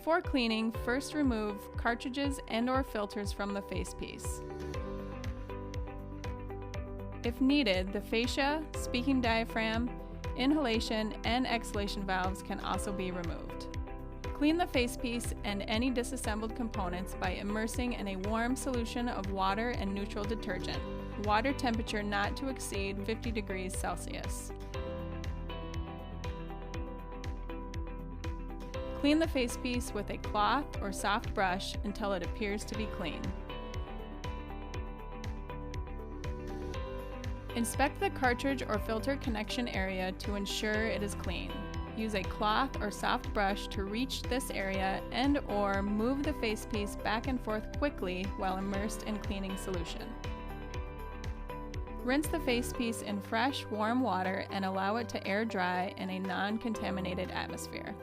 Before cleaning, first remove cartridges and/or filters from the facepiece. If needed, the fascia, speaking diaphragm, inhalation, and exhalation valves can also be removed. Clean the facepiece and any disassembled components by immersing in a warm solution of water and neutral detergent, water temperature not to exceed 50 degrees Celsius. Clean the facepiece with a cloth or soft brush until it appears to be clean. Inspect the cartridge or filter connection area to ensure it is clean. Use a cloth or soft brush to reach this area and/or move the facepiece back and forth quickly while immersed in cleaning solution. Rinse the facepiece in fresh, warm water and allow it to air dry in a non-contaminated atmosphere.